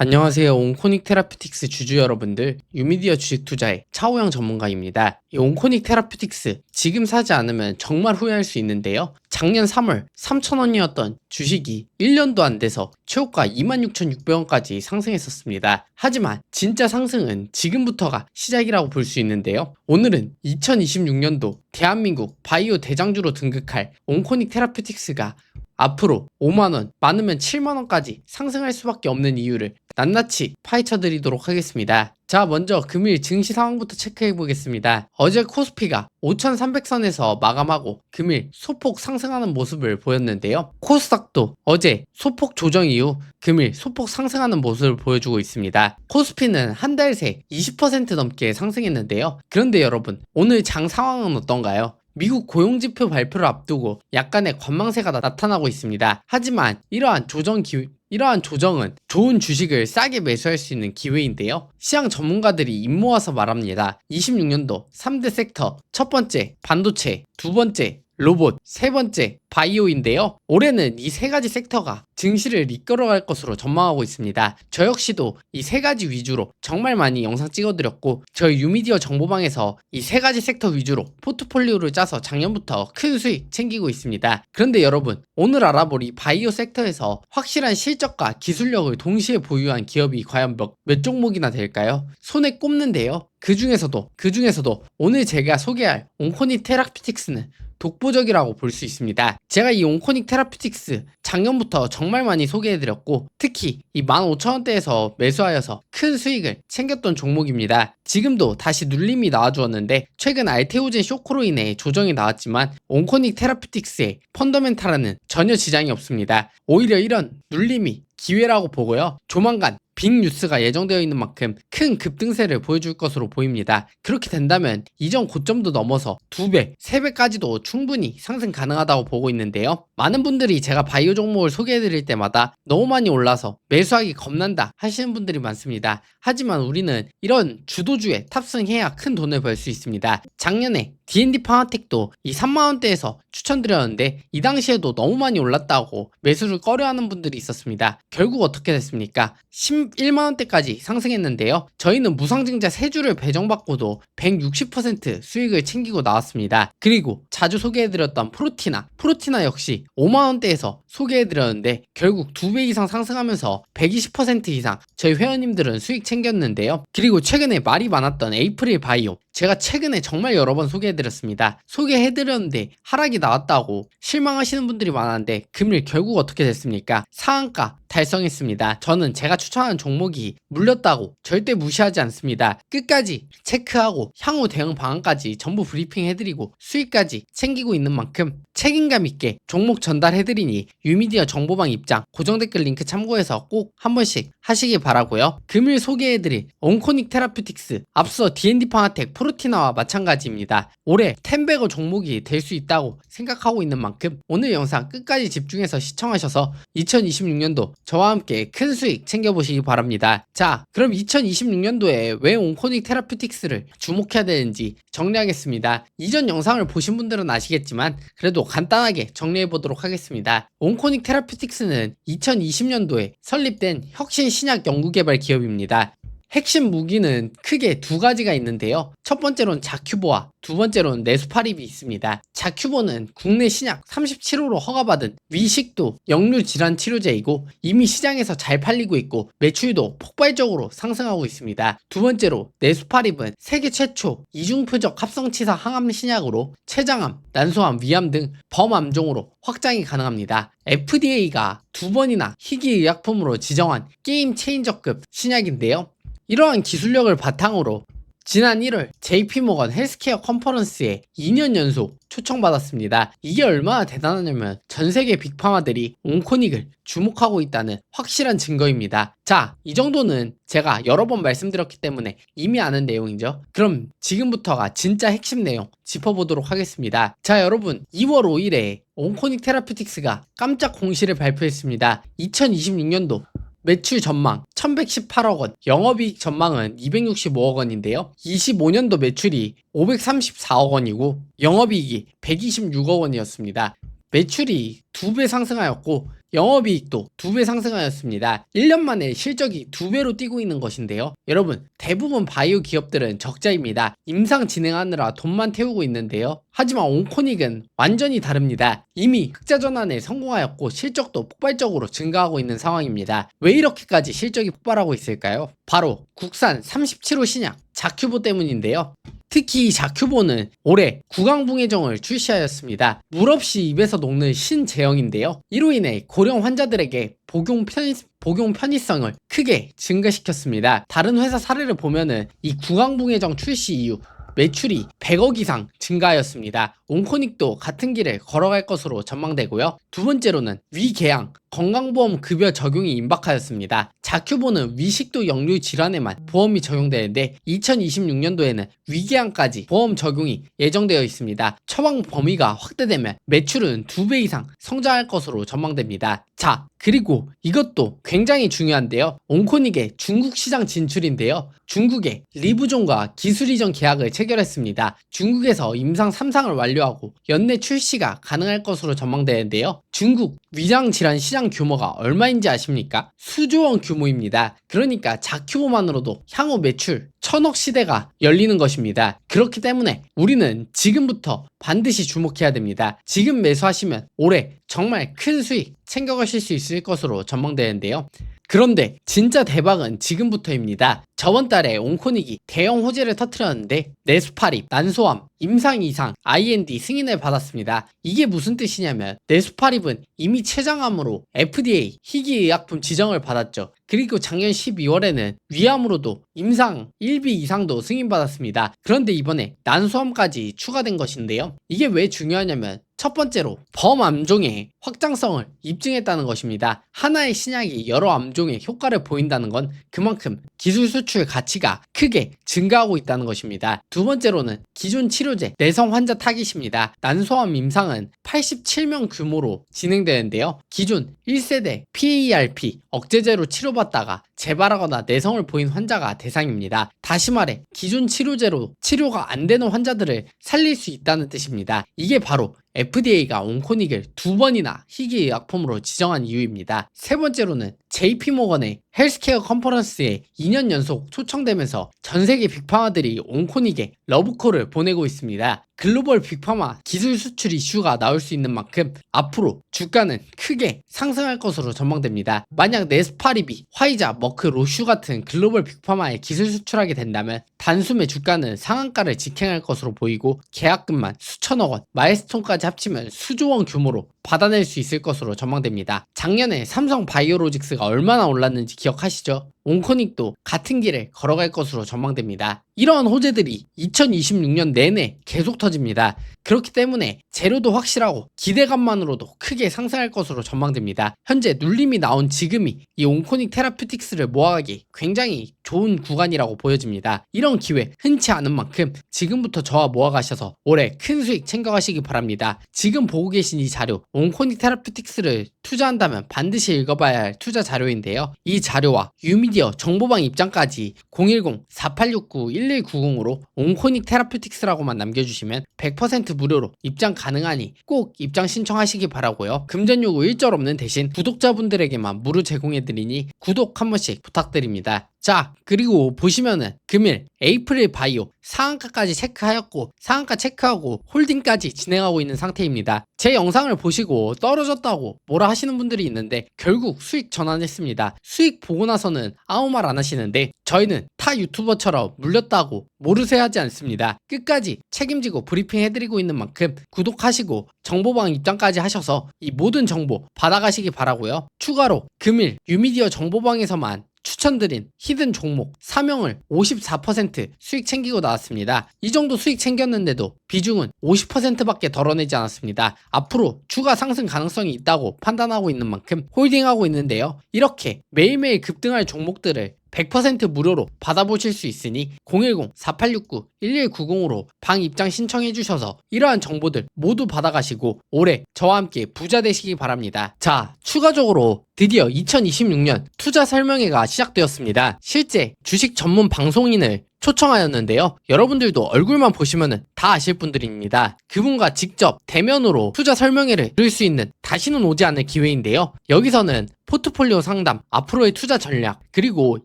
안녕하세요. 온코닉 테라피틱스 주주 여러분들, 유미디어 주식 투자의 차오영 전문가입니다. 이 온코닉 테라피틱스 지금 사지 않으면 정말 후회할 수 있는데요. 작년 3월 3,000원이었던 주식이 1년도 안 돼서 최고가 26,600원까지 상승했었습니다. 하지만 진짜 상승은 지금부터가 시작이라고 볼 수 있는데요. 오늘은 2026년도 대한민국 바이오 대장주로 등극할 온코닉 테라피틱스가 앞으로 5만원, 많으면 7만원까지 상승할 수밖에 없는 이유를 낱낱이 파헤쳐 드리도록 하겠습니다. 자, 먼저 금일 증시 상황부터 체크해 보겠습니다. 어제 코스피가 5300선에서 마감하고 금일 소폭 상승하는 모습을 보였는데요. 코스닥도 어제 소폭 조정 이후 금일 소폭 상승하는 모습을 보여주고 있습니다. 코스피는 한 달 새 20% 넘게 상승했는데요. 그런데 여러분, 오늘 장 상황은 어떤가요? 미국 고용지표 발표를 앞두고 약간의 관망세가 나타나고 있습니다. 하지만 이러한 조정은 좋은 주식을 싸게 매수할 수 있는 기회인데요. 시장 전문가들이 입 모아서 말합니다. 26년도 3대 섹터, 첫 번째 반도체, 두 번째 로봇, 세 번째 바이오인데요. 올해는 이 세 가지 섹터가 증시를 이끌어갈 것으로 전망하고 있습니다. 저 역시도 이 세 가지 위주로 정말 많이 영상 찍어드렸고, 저희 유미디어 정보방에서 이 세 가지 섹터 위주로 포트폴리오를 짜서 작년부터 큰 수익 챙기고 있습니다. 그런데 여러분, 오늘 알아볼 이 바이오 섹터에서 확실한 실적과 기술력을 동시에 보유한 기업이 과연 몇 종목이나 될까요? 손에 꼽는데요. 그 중에서도 오늘 제가 소개할 온코닉 테라피틱스는 독보적이라고 볼 수 있습니다. 제가 이 온코닉 테라피틱스 작년부터 정말 많이 소개해드렸고, 특히 이 15,000원대에서 매수하여서 큰 수익을 챙겼던 종목입니다. 지금도 다시 눌림이 나와주었는데, 최근 알테오젠 쇼크로 인해 조정이 나왔지만 온코닉 테라피틱스의 펀더멘탈은 전혀 지장이 없습니다. 오히려 이런 눌림이 기회라고 보고요. 조만간 빅 뉴스가 예정되어 있는 만큼 큰 급등세를 보여줄 것으로 보입니다. 그렇게 된다면 이전 고점도 넘어서 2배, 3배까지도 충분히 상승 가능하다고 보고 있는데요. 많은 분들이 제가 바이오 종목을 소개해드릴 때마다 너무 많이 올라서 매수하기 겁난다 하시는 분들이 많습니다. 하지만 우리는 이런 주도주에 탑승해야 큰 돈을 벌 수 있습니다. 작년에 D&D 파마텍도 이 3만원대에서 추천드렸는데, 이 당시에도 너무 많이 올랐다고 매수를 꺼려하는 분들이 있었습니다. 결국 어떻게 됐습니까? 11만원대까지 상승했는데요. 저희는 무상증자 3주를 배정받고도 160% 수익을 챙기고 나왔습니다. 그리고 자주 소개해드렸던 프로티나 역시 5만원대에서 소개해드렸는데 결국 2배 이상 상승하면서 120% 이상 저희 회원님들은 수익 챙겼는데요. 그리고 최근에 말이 많았던 에이프릴 바이오, 제가 최근에 정말 여러 번 소개해드렸습니다. 소개해드렸는데 하락이 나왔다고 실망하시는 분들이 많았는데, 금일 결국 어떻게 됐습니까? 상한가 달성했습니다. 저는 제가 추천하는 종목이 물렸다고 절대 무시하지 않습니다. 끝까지 체크하고 향후 대응 방안까지 전부 브리핑 해드리고 수익까지 챙기고 있는 만큼 책임감 있게 종목 전달해드리니 유미디어 정보방 입장 고정 댓글 링크 참고해서 꼭 한 번씩 하시기 바라고요. 금일 소개해드릴 온코닉 테라피틱스, 앞서 D&D 파마텍, 프로티나와 마찬가지입니다. 올해 10배거 종목이 될 수 있다고 생각하고 있는 만큼 오늘 영상 끝까지 집중해서 시청하셔서 2026년도 저와 함께 큰 수익 챙겨보시기 바랍니다. 자, 그럼 2026년도에 왜 온코닉 테라피틱스를 주목해야 되는지 정리하겠습니다. 이전 영상을 보신 분들은 아시겠지만 그래도 간단하게 정리해보도록 하겠습니다. 온코닉 테라피틱스는 2020년도에 설립된 혁신 신약 연구개발 기업입니다. 핵심 무기는 크게 두 가지가 있는데요. 첫 번째로는 자큐보와 두 번째로는 네수파립이 있습니다. 자큐보는 국내 신약 37호로 허가받은 위식도 역류 질환 치료제이고 이미 시장에서 잘 팔리고 있고 매출도 폭발적으로 상승하고 있습니다. 두 번째로 네수파립은 세계 최초 이중표적 합성치사 항암 신약으로 췌장암, 난소암, 위암 등 범암종으로 확장이 가능합니다. FDA가 2번이나 희귀의약품으로 지정한 게임 체인저급 신약인데요. 이러한 기술력을 바탕으로 지난 1월 JP모건 헬스케어 컨퍼런스에 2년 연속 초청받았습니다. 이게 얼마나 대단하냐면 전세계 빅파마들이 온코닉을 주목하고 있다는 확실한 증거입니다. 자, 이 정도는 제가 여러 번 말씀드렸기 때문에 이미 아는 내용이죠. 그럼 지금부터가 진짜 핵심 내용 짚어보도록 하겠습니다. 자, 여러분, 2월 5일에 온코닉 테라피틱스가 깜짝 공시를 발표했습니다. 2026년도 매출 전망 1118억 원, 영업이익 전망은 265억 원인데요. 25년도 매출이 534억 원이고 영업이익이 126억 원이었습니다. 매출이 2배 상승하였고 영업이익도 2배 상승하였습니다. 1년 만에 실적이 2배로 뛰고 있는 것인데요. 여러분, 대부분 바이오 기업들은 적자입니다. 임상 진행하느라 돈만 태우고 있는데요. 하지만 온코닉은 완전히 다릅니다. 이미 흑자 전환에 성공하였고 실적도 폭발적으로 증가하고 있는 상황입니다. 왜 이렇게까지 실적이 폭발하고 있을까요? 바로 국산 37호 신약 자큐보 때문인데요. 특히 이 자큐보는 올해 구강붕해정을 출시하였습니다. 물 없이 입에서 녹는 신제형인데요. 이로 인해 고령 환자들에게 복용 편의성을 크게 증가시켰습니다. 다른 회사 사례를 보면은 이 구강붕해정 출시 이후 매출이 100억 이상 증가하였습니다. 온코닉도 같은 길을 걸어갈 것으로 전망되고요. 두 번째로는 위궤양 건강보험 급여 적용이 임박하였습니다. 자큐보는 위식도 역류 질환에만 보험이 적용되는데 2026년도에는 위궤양까지 보험 적용이 예정되어 있습니다. 처방 범위가 확대되면 매출은 2배 이상 성장할 것으로 전망됩니다. 자, 그리고 이것도 굉장히 중요한데요. 온코닉의 중국 시장 진출인데요. 중국의 리브종과 기술 이전 계약을 체결했습니다. 중국에서 임상 3상을 완료하고 연내 출시가 가능할 것으로 전망되는데요. 중국 위장 질환 시장 규모가 얼마인지 아십니까? 수조원 규모입니다. 그러니까 자큐보만으로도 향후 매출 1000억 시대가 열리는 것입니다. 그렇기 때문에 우리는 지금부터 반드시 주목해야 됩니다. 지금 매수하시면 올해 정말 큰 수익 챙겨가실 수 있을 것으로 전망되는데요. 그런데 진짜 대박은 지금부터입니다. 저번 달에 온코닉이 대형 호재를 터뜨렸는데 네스파립, 난소암, 임상 이상, IND 승인을 받았습니다. 이게 무슨 뜻이냐면 네스파립은 이미 췌장암으로 FDA 희귀의약품 지정을 받았죠. 그리고 작년 12월에는 위암으로도 임상 1비 이상도 승인받았습니다. 그런데 이번에 난소암까지 추가된 것인데요. 이게 왜 중요하냐면 첫 번째로 범암종의 확장성을 입증했다는 것입니다. 하나의 신약이 여러 암종의 효과를 보인다는 건 그만큼 기술 수출 가치가 크게 증가하고 있다는 것입니다. 두 번째로는 기존 치료제 내성 환자 타깃입니다. 난소암 임상은 87명 규모로 진행되는데요. 기존 1세대 PARP 억제제로 치료받다가 재발하거나 내성을 보인 환자가 대상입니다. 다시 말해 기존 치료제로 치료가 안 되는 환자들을 살릴 수 있다는 뜻입니다. 이게 바로 FDA가 온코닉을 2번이나 희귀의약품으로 지정한 이유입니다. 세 번째로는 JP모건의 헬스케어 컨퍼런스에 2년 연속 초청되면서 전세계 빅파마들이 온코닉에 러브콜을 보내고 있습니다. 글로벌 빅파마 기술 수출 이슈가 나올 수 있는 만큼 앞으로 주가는 크게 상승할 것으로 전망됩니다. 만약 네스파립이 화이자, 머크, 로슈 같은 글로벌 빅파마에 기술 수출하게 된다면 단숨에 주가는 상한가를 직행할 것으로 보이고 계약금만 수천억 원, 마일스톤까지 합치면 수조원 규모로 받아낼 수 있을 것으로 전망됩니다. 작년에 삼성 바이오로직스가 얼마나 올랐는지 기억하시죠? 온코닉도 같은 길을 걸어갈 것으로 전망됩니다. 이러한 호재들이 2026년 내내 계속 터집니다. 그렇기 때문에 재료도 확실하고 기대감만으로도 크게 상승할 것으로 전망됩니다. 현재 눌림이 나온 지금이 이 온코닉 테라퓨틱스를 모아가기 굉장히 좋은 구간이라고 보여집니다. 이런 기회 흔치 않은 만큼 지금부터 저와 모아가셔서 올해 큰 수익 챙겨가시기 바랍니다. 지금 보고 계신 이 자료 온코닉 테라퓨틱스를 투자한다면 반드시 읽어봐야 할 투자 자료인데요. 이 자료와 유미디어 정보방 입장까지 010-4869-1190으로 온코닉 테라퓨틱스라고만 남겨주시면 100% 무료로 입장 가능하니 꼭 입장 신청하시기 바라고요. 금전 요구 일절 없는 대신 구독자분들에게만 무료 제공해드리니 구독 한 번씩 부탁드립니다. 자, 그리고 보시면은 금일 에이프릴 바이오 상한가까지 체크하였고 상한가 체크하고 홀딩까지 진행하고 있는 상태입니다. 제 영상을 보시고 떨어졌다고 뭐라 하시는 분들이 있는데 결국 수익 전환했습니다. 수익 보고 나서는 아무 말 안 하시는데 저희는 타 유튜버처럼 물렸다고 모르쇠 하지 않습니다. 끝까지 책임지고 브리핑 해드리고 있는 만큼 구독하시고 정보방 입장까지 하셔서 이 모든 정보 받아가시기 바라고요. 추가로 금일 유미디어 정보방에서만 추천드린 히든 종목 사명을 54% 수익 챙기고 나왔습니다. 이 정도 수익 챙겼는데도 비중은 50%밖에 덜어내지 않았습니다. 앞으로 추가 상승 가능성이 있다고 판단하고 있는 만큼 홀딩하고 있는데요. 이렇게 매일매일 급등할 종목들을 100% 무료로 받아보실 수 있으니 010-4869-1190으로 방 입장 신청해 주셔서 이러한 정보들 모두 받아가시고 올해 저와 함께 부자 되시기 바랍니다. 자, 추가적으로 드디어 2026년 투자 설명회가 시작되었습니다. 실제 주식 전문 방송인을 초청하였는데요. 여러분들도 얼굴만 보시면은 다 아실 분들입니다. 그분과 직접 대면으로 투자 설명회를 들을 수 있는 다시는 오지 않을 기회인데요. 여기서는 포트폴리오 상담, 앞으로의 투자 전략, 그리고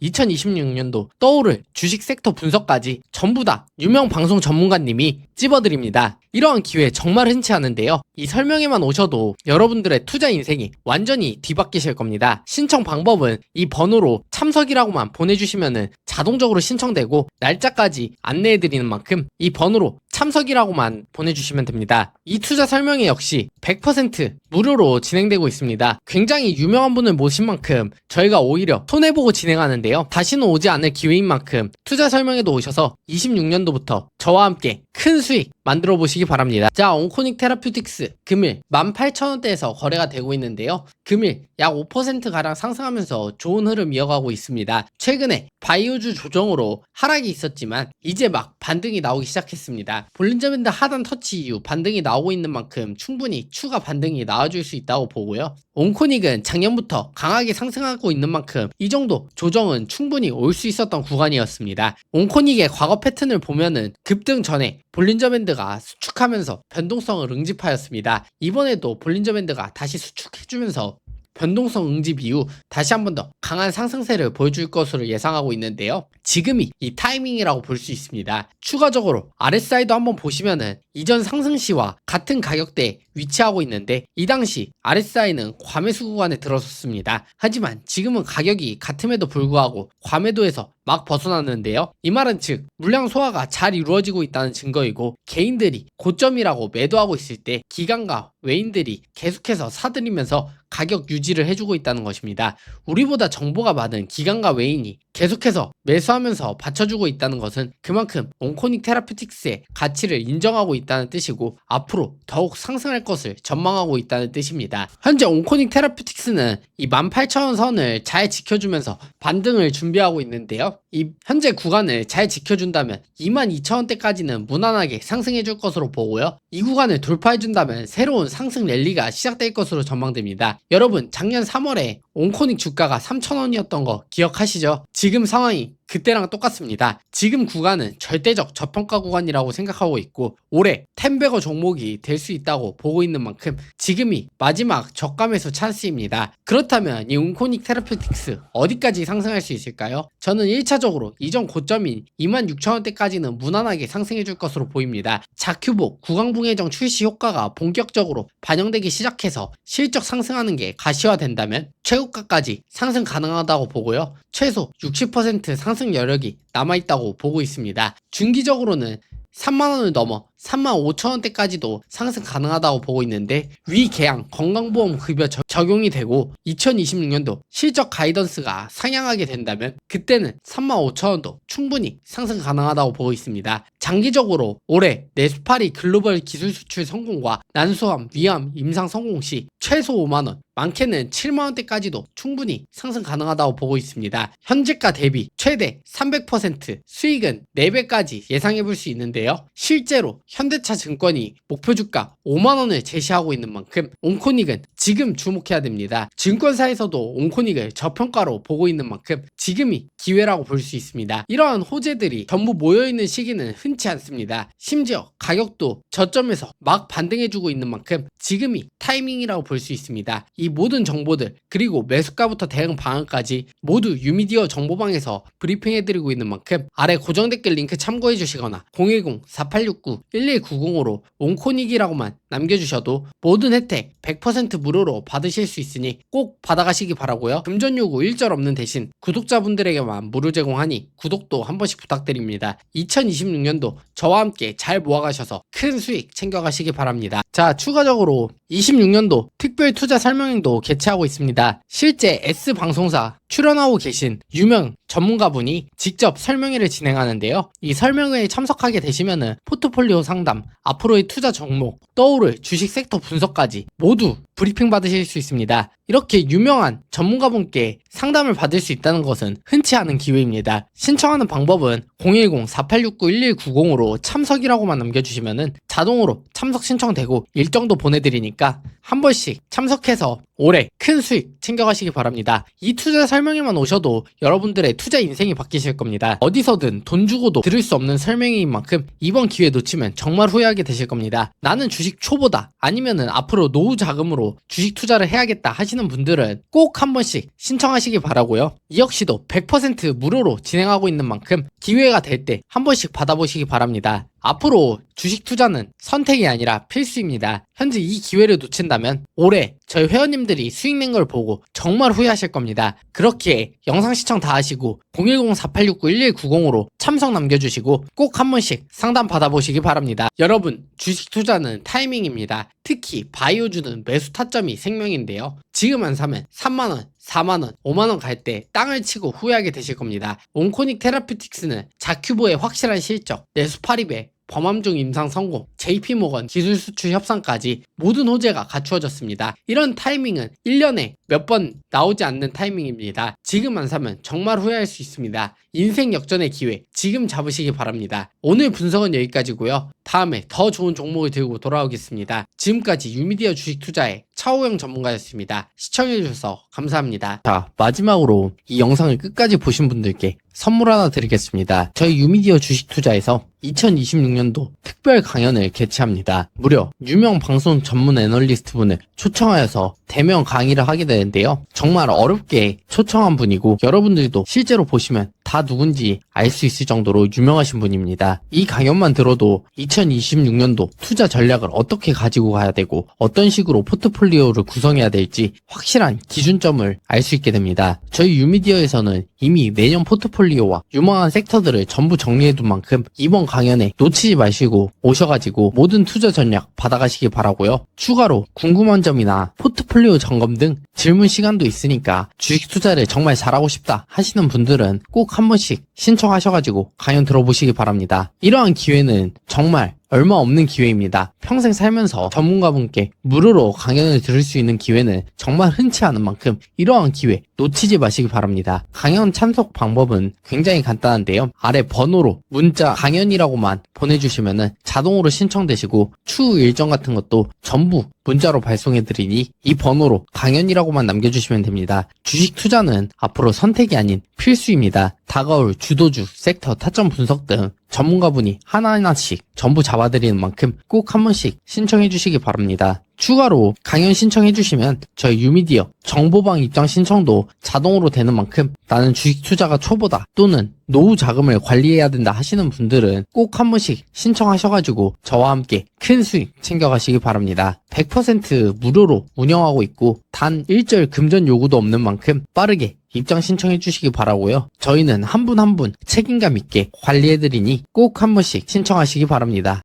2026년도 떠오를 주식 섹터 분석까지 전부 다 유명 방송 전문가님이 찝어드립니다. 이러한 기회 정말 흔치 않은데요. 이 설명회만 오셔도 여러분들의 투자 인생이 완전히 뒤바뀌실 겁니다. 신청 방법은 이 번호로 참석이라고만 보내주시면 자동적으로 신청되고 날짜까지 안내해드리는 만큼 이 번호로 참석이라고만 보내주시면 됩니다. 이 투자 설명회 역시 100% 무료로 진행되고 있습니다. 굉장히 유명한 분을 모신 만큼 저희가 오히려 손해보고 진행하는데요. 다시는 오지 않을 기회인 만큼 투자 설명회도 오셔서 26년도부터 저와 함께 큰 수익 만들어 보시기 바랍니다. 자, 온코닉 테라퓨틱스 금일 18,000원대에서 거래가 되고 있는데요. 금일 약 5%가량 상승하면서 좋은 흐름 이어가고 있습니다. 최근에 바이오주 조정으로 하락이 있었지만 이제 막 반등이 나오기 시작했습니다. 볼린저 밴드 하단 터치 이후 반등이 나오고 있는 만큼 충분히 추가 반등이 나와줄 수 있다고 보고요. 온코닉은 작년부터 강하게 상승하고 있는 만큼 이 정도 조정은 충분히 올 수 있었던 구간이었습니다. 온코닉의 과거 패턴을 보면은 급등 전에 볼린저 밴드가 수축하면서 변동성을 응집하였습니다. 이번에도 볼린저 밴드가 다시 수축해주면서 변동성 응집 이후 다시 한 번 더 강한 상승세를 보여줄 것으로 예상하고 있는데요. 지금이 이 타이밍이라고 볼 수 있습니다. 추가적으로 RSI도 한번 보시면은 이전 상승시와 같은 가격대에 위치하고 있는데 이 당시 RSI는 과매수 구간에 들어섰습니다. 하지만 지금은 가격이 같음에도 불구하고 과매도에서 막 벗어났는데요. 이 말은 즉 물량 소화가 잘 이루어지고 있다는 증거이고 개인들이 고점이라고 매도하고 있을 때 기관과 외인들이 계속해서 사들이면서 가격 유지를 해주고 있다는 것입니다. 우리보다 정보가 많은 기관과 외인이 계속해서 매수하면서 받쳐주고 있다는 것은 그만큼 온코닉 테라퓨틱스의 가치를 인정하고 있다는 뜻이고 앞으로 더욱 상승할 것을 전망하고 있다는 뜻입니다. 현재 온코닉 테라퓨틱스는 이 18,000원 선을 잘 지켜주면서 반등을 준비하고 있는데요. 이 현재 구간을 잘 지켜준다면 22,000원대까지는 무난하게 상승해줄 것으로 보고요. 이 구간을 돌파해준다면 새로운 상승 랠리가 시작될 것으로 전망됩니다. 여러분 작년 3월에 온코닉 주가가 3,000원이었던 거 기억하시죠? 지금 상황이 그때랑 똑같습니다. 지금 구간은 절대적 저평가 구간이라고 생각하고 있고 올해 텐베거 종목이 될 수 있다고 보고 있는 만큼 지금이 마지막 저가 매수 찬스입니다. 그렇다면 이 온코닉 테라퓨틱스 어디까지 상승할 수 있을까요? 저는 1차적으로 이전 고점인 26,000원대까지는 무난하게 상승해 줄 것으로 보입니다. 자큐복 구강붕해정 출시 효과가 본격적으로 반영되기 시작해서 실적 상승하는 게 가시화된다면 최고가까지 상승 가능하다고 보고요. 최소 60% 상승 여력이 남아있다고 보고 있습니다. 중기적으로는 3만원을 넘어 35,000원대까지도 상승 가능하다고 보고 있는데 위 계양 건강보험 급여 적용이 되고 2026년도 실적 가이던스가 상향하게 된다면 그때는 35,000원도 충분히 상승 가능하다고 보고 있습니다. 장기적으로 올해 네스파리 글로벌 기술 수출 성공과 난소암, 위암 임상 성공 시 최소 5만원, 많게는 7만원대까지도 충분히 상승 가능하다고 보고 있습니다. 현재가 대비 최대 300% 수익은 4배까지 예상해 볼 수 있는데요. 실제로 현대차 증권이 목표 주가 5만원을 제시하고 있는 만큼 온코닉은 지금 주목해야 됩니다. 증권사에서도 온코닉을 저평가로 보고 있는 만큼 지금이 기회라고 볼 수 있습니다. 이러한 호재들이 전부 모여있는 시기는 흔치 않습니다. 심지어 가격도 저점에서 막 반등해주고 있는 만큼 지금이 타이밍이라고 볼 수 있습니다. 이 모든 정보들 그리고 매수가부터 대응 방안까지 모두 유미디어 정보방에서 브리핑해드리고 있는 만큼 아래 고정 댓글 링크 참고해주시거나 010-4869-1190으로 온코닉이라고만 남겨주셔도 모든 혜택 100% 무료로 받으실 수 있으니 꼭 받아가시기 바라고요. 금전 요구 일절 없는 대신 구독자분들에게만 무료 제공하니 구독도 한 번씩 부탁드립니다. 2026년도 저와 함께 잘 모아가셔서 큰 수익 챙겨가시기 바랍니다. 자, 추가적으로 26년도 특별 투자 설명회도 개최하고 있습니다. 실제 S방송사 출연하고 계신 유명 전문가분이 직접 설명회를 진행하는데요. 이 설명회에 참석하게 되시면은 포트폴리오 상담, 앞으로의 투자 종목, 떠오를 주식 섹터 분석까지 모두 브리핑 받으실 수 있습니다. 이렇게 유명한 전문가분께 상담을 받을 수 있다는 것은 흔치 않은 기회입니다. 신청하는 방법은 010-4869-1190으로 참석이라고만 남겨주시면은 자동으로 참석 신청되고 일정도 보내드리니까 한 번씩 참석해서 올해 큰 수익 챙겨가시기 바랍니다. 이 투자 설명회만 오셔도 여러분들의 투자 인생이 바뀌실 겁니다. 어디서든 돈 주고도 들을 수 없는 설명회인 만큼 이번 기회 놓치면 정말 후회하게 되실 겁니다. 나는 주식 초보다, 아니면은 앞으로 노후 자금으로 주식 투자를 해야겠다 하시는 분들은 꼭 한 번씩 신청하시기 바라고요. 이 역시도 100% 무료로 진행하고 있는 만큼 기회가 될 때 한 번씩 받아보시기 바랍니다. 앞으로 주식 투자는 선택이 아니라 필수입니다. 현재 이 기회를 놓친다면 올해 저희 회원님들이 수익 낸 걸 보고 정말 후회하실 겁니다. 그렇게 영상 시청 다 하시고 010-4869-1190으로 참석 남겨주시고 꼭 한 번씩 상담 받아보시기 바랍니다. 여러분, 주식 투자는 타이밍입니다. 특히 바이오주는 매수 타점이 생명인데요. 지금 안 사면 3만원, 4만원, 5만원 갈 때 땅을 치고 후회하게 되실 겁니다. 온코닉 테라퓨틱스는 자큐보의 확실한 실적, 내수파립의 범함중 임상 성공, JP모건 기술 수출 협상까지 모든 호재가 갖추어졌습니다. 이런 타이밍은 1년에 몇 번 나오지 않는 타이밍입니다. 지금 안 사면 정말 후회할 수 있습니다. 인생 역전의 기회 지금 잡으시기 바랍니다. 오늘 분석은 여기까지고요. 다음에 더 좋은 종목을 들고 돌아오겠습니다. 지금까지 유미디어 주식 투자의 차오영 전문가였습니다. 시청해주셔서 감사합니다. 자, 마지막으로 이 영상을 끝까지 보신 분들께 선물 하나 드리겠습니다. 저희 유미디어 주식 투자에서 2026년도 특별 강연을 개최합니다. 무려 유명 방송 전문 애널리스트 분을 초청하여서 대면 강의를 하게 되는데요. 정말 어렵게 초청한 분이고 여러분들도 실제로 보시면 다 누군지 알 수 있을 정도로 유명하신 분입니다. 이 강연만 들어도 2026년도 투자 전략을 어떻게 가지고 가야 되고 어떤 식으로 포트폴리오를 구성해야 될지 확실한 기준점을 알 수 있게 됩니다. 저희 유미디어에서는 이미 내년 포트폴리오와 유망한 섹터들을 전부 정리해둔 만큼 이번 강연에 놓치지 마시고 오셔가지고 모든 투자 전략 받아가시기 바라고요. 추가로 궁금한 점이나 포트폴리오 점검 등 질문 시간도 있으니까 주식 투자를 정말 잘하고 싶다 하시는 분들은 꼭 한 번씩 신청하셔가지고 강연 들어보시기 바랍니다. 이러한 기회는 정말 얼마 없는 기회입니다. 평생 살면서 전문가분께 무료로 강연을 들을 수 있는 기회는 정말 흔치 않은 만큼 이러한 기회 놓치지 마시기 바랍니다. 강연 참석 방법은 굉장히 간단한데요. 아래 번호로 문자 강연이라고만 보내주시면 자동으로 신청되시고 추후 일정 같은 것도 전부 문자로 발송해드리니 이 번호로 강연이라고만 남겨주시면 됩니다. 주식 투자는 앞으로 선택이 아닌 필수입니다. 다가올 주도주, 섹터, 타점 분석 등 전문가분이 하나하나씩 전부 잡아드리는 만큼 꼭 한 번씩 신청해 주시기 바랍니다. 추가로 강연 신청해 주시면 저희 유미디어 정보방 입장 신청도 자동으로 되는 만큼 나는 주식 투자가 초보다 또는 노후 자금을 관리해야 된다 하시는 분들은 꼭 한 번씩 신청하셔가지고 저와 함께 큰 수익 챙겨가시기 바랍니다. 100% 무료로 운영하고 있고 단 1절 금전 요구도 없는 만큼 빠르게 입장 신청해 주시기 바라고요. 저희는 한 분 한 분 책임감 있게 관리해드리니 꼭 한 번씩 신청하시기 바랍니다.